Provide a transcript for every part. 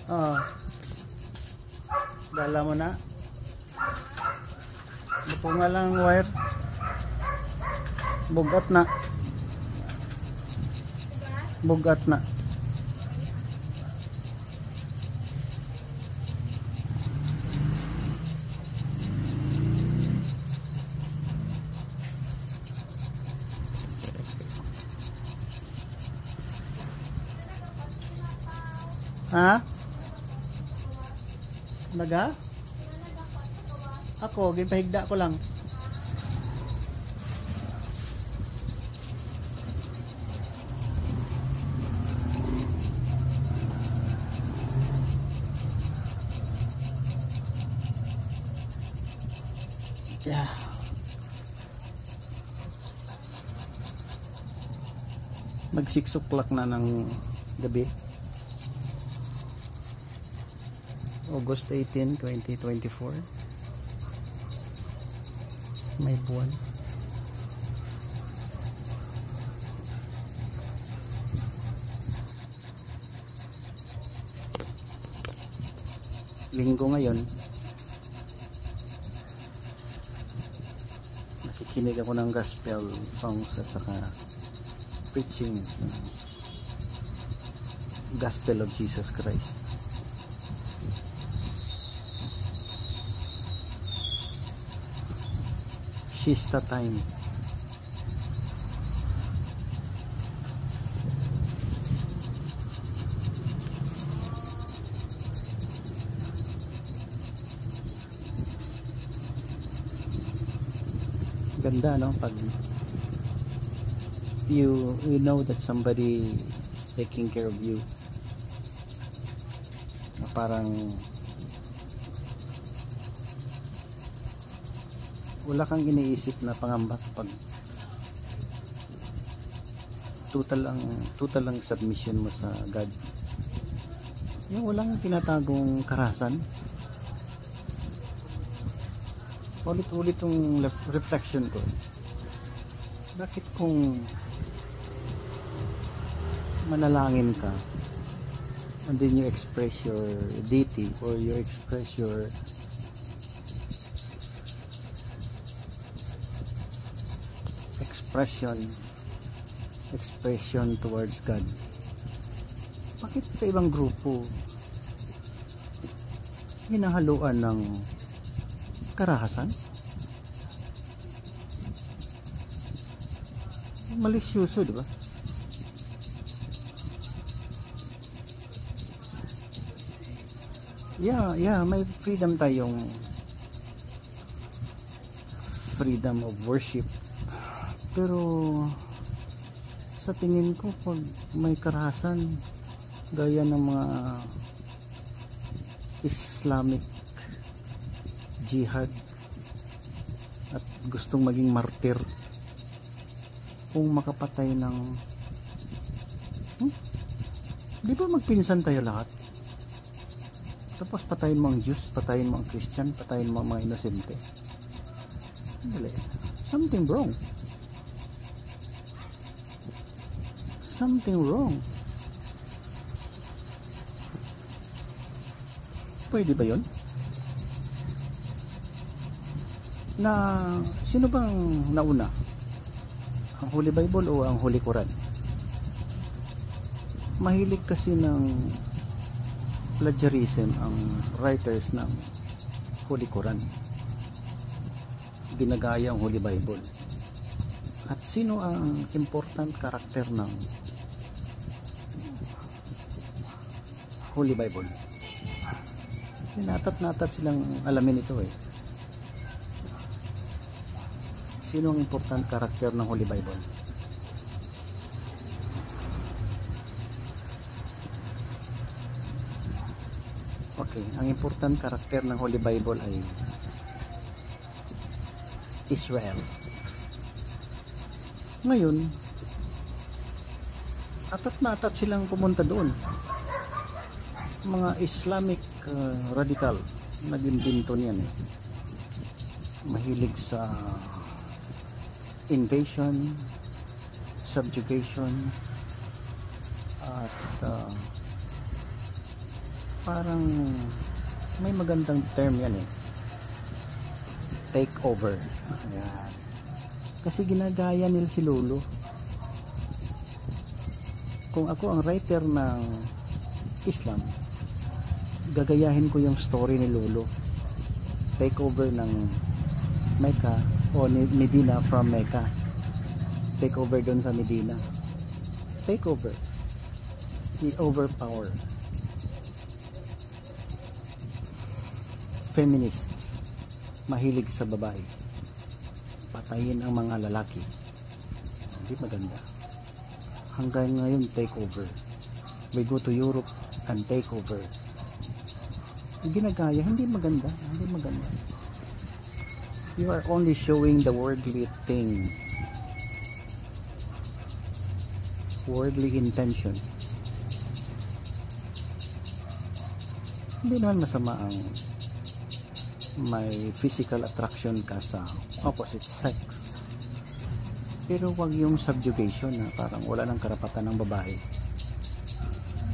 Oh. Dala mo na. Ito nga lang wire. Bugat na. Bugat na. Ha? Naga? Ako, gipahigda ko lang. Yeah. Mag 6 o'clock na ng gabi. August 18, 2024. May buwan. Linggo ngayon. Nakikinig ako ng gospel songs at saka preaching gospel of Jesus Christ. Siesta time. Ganda, no? Pag you know that somebody is taking care of you, na parang wala kang iniisip na pangamba pag total lang submission mo sa God. Yung walang tinatagong karahasan. Ulit-ulit yung reflection ko. Bakit kung manalangin ka and then you express your deity or you express your expression towards God, bakit sa ibang grupo hinahaluan ng karahasan? Malisyoso, di ba? Yeah, may freedom tayong freedom of worship. Pero sa tingin ko pag may karahasan gaya ng mga Islamic jihad at gustong maging martir, kung makapatay ng di ba magpinsan tayo lahat? Tapos patayin mo ang Diyos, patayin mo ang Christian, patayin mo ang mga inosente. Something wrong. Something wrong. Pwede ba yun? Na sino bang nauna? Ang Holy Bible o ang Holy Quran? Mahilig kasi ng plagiarism ang writers ng Holy Quran. Ginagaya ang Holy Bible. At sino ang important karakter ng Holy Bible? Natat silang alamin ito eh. Sino ang important karakter ng Holy Bible? Okay, ang important karakter ng Holy Bible ay Israel. Ngayon, atat silang pumunta doon. Mga Islamic radical, naging binto niyan eh. Mahilig sa invasion, subjugation, at parang may magandang term yan eh, take over. Ayan. Kasi ginagaya nila si Lolo. Kung ako ang writer ng Islam, gagayahin ko yung story ni Lolo. Take over ng Mecca o Medina from Mecca. Take over doon sa Medina. Take over. I-overpower. Feminist. Mahilig sa babae. Patayin ang mga lalaki. Hindi maganda. Hanggang ngayon, take over. We go to Europe and take over. Ginagaya, hindi maganda. Hindi maganda. You are only showing the worldly thing. Worldly intention. Hindi naman masama ang may physical attraction ka sa opposite sex, pero wag yung subjugation na parang wala ng karapatan ng babae.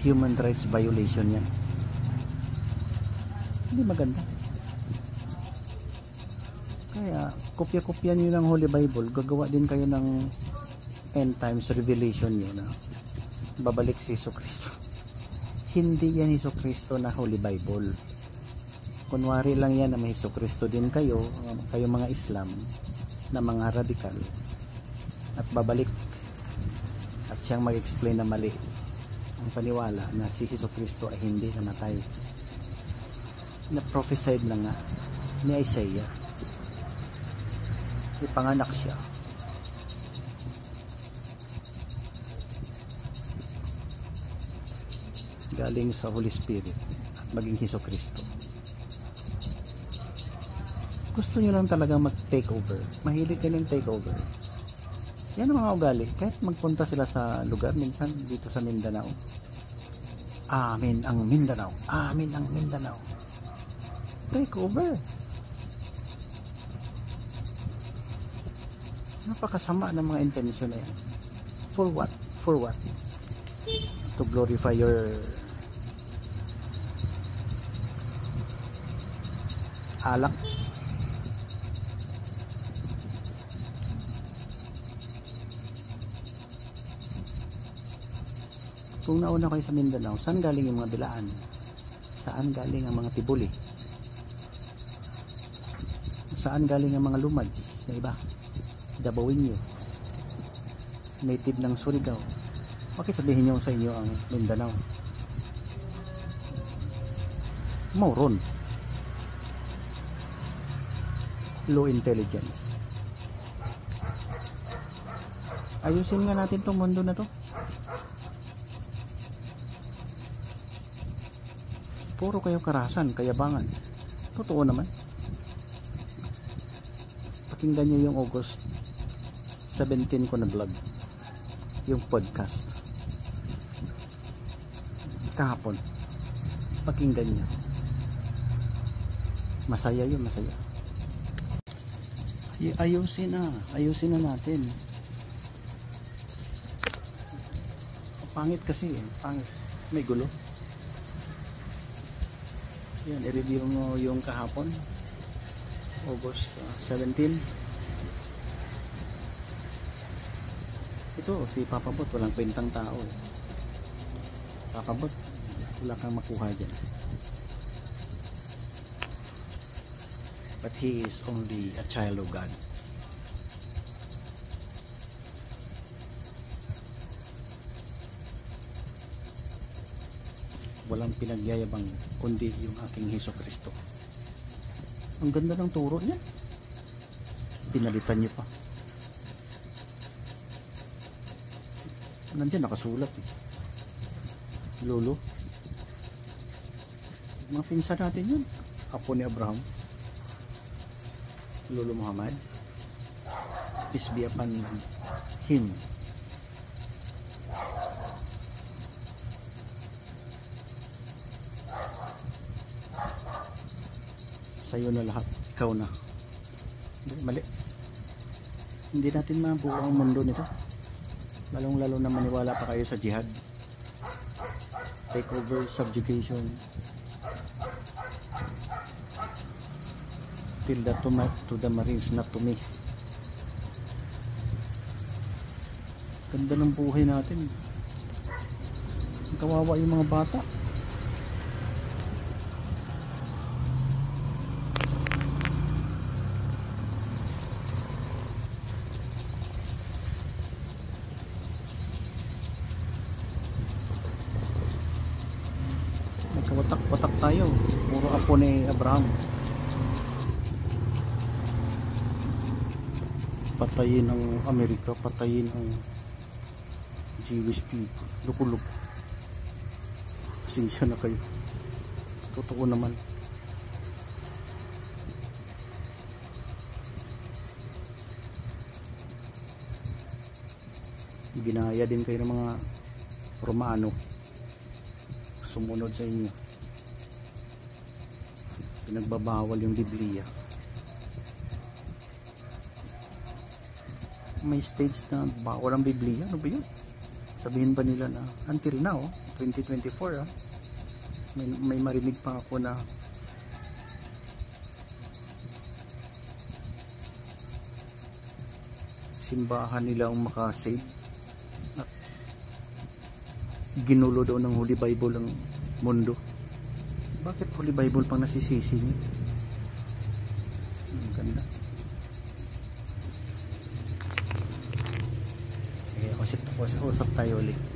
Human rights violation yan. Hindi maganda. Kaya kopya-kopya nyo ng Holy Bible, gagawa din kayo ng end times revelation nyo na babalik si Jesucristo. Hindi yan Jesucristo na Holy Bible. Kunwari lang yan na may Jesucristo din kayo mga Islam na mga radikal, at babalik at siyang mag-explain na mali ang paniwala na si Jesucristo ay hindi namatay, na prophesied na nga ni Isaiah. Ipanganak siya. Galing sa Holy Spirit at maging Jesucristo. Gusto nyo lang talaga mag-take over. Mahilig ka ng take over. Yan ang mga ugali. Kahit magpunta sila sa lugar, minsan dito sa Mindanao. Amin ang Mindanao. Amin ang Mindanao. Take over. Napakasama ng mga intensyon na yan. For what? For what? To glorify your alak. Kung nauna kayo sa Mindanao, saan galing yung mga bilaan? Saan galing ang mga tibuli? Saan galing ang mga lumads na iba? Dabawinyo, native ng Surigao. Bakit sabihin nyo sa inyo ang Mindanao? Moron. Low intelligence. Ayusin nga natin tong mundo na to. Puro kayo karahasan, kayabangan. Totoo naman. Pakinggan nyo yung August 17 ko na vlog, yung podcast kahapon. Pakinggan nyo. Masaya yun, masaya. Ayusin na natin. Pangit kasi pangit. May gulo. Yan, i-review mo yung kahapon, August 17. Ito, si Papa Bot, walang kwentang tao. Papa Bot, wala kang makuha dyan. But he is only a child of God. Walang pinagyayabang kundi yung aking Jesucristo. Ang ganda ng turo niya. Pinalitan niyo pa. Nandiyan nakasulat eh. Lolo. Mga pinsan natin yun. Apo ni Abraham. Lolo Muhammad. Peace be upon him. Sa'yo na lahat, ikaw na. Mali. Hindi natin mabuo ang mundo nito. Lalong lalo na maniwala pa kayo sa jihad. takeover, subjugation, till that to the Marines, not to me. Ganda ng buhay natin. Kawawa yung mga bata. Nagkawatak-watak tayo. Puro apo ni Abraham. Patayin ang Amerika, patayin ang Jewish people. Lukulog. Pasensya na kayo. Totoo naman. Ginaya din kayo ng mga Romano. Sumunod sa inyo. Pinagbabawal yung Biblia. May stage na bawal ang Biblia. Ano ba yun? Sabihin ba nila na until now 2024 may marinig pa ako na simbahan nila ang makasave at ginulo daw ng Holy Bible ang mundo. Bakit Holy Bible pang nasisisi niyo? Ang ganda. Okay, usap tayo ulit.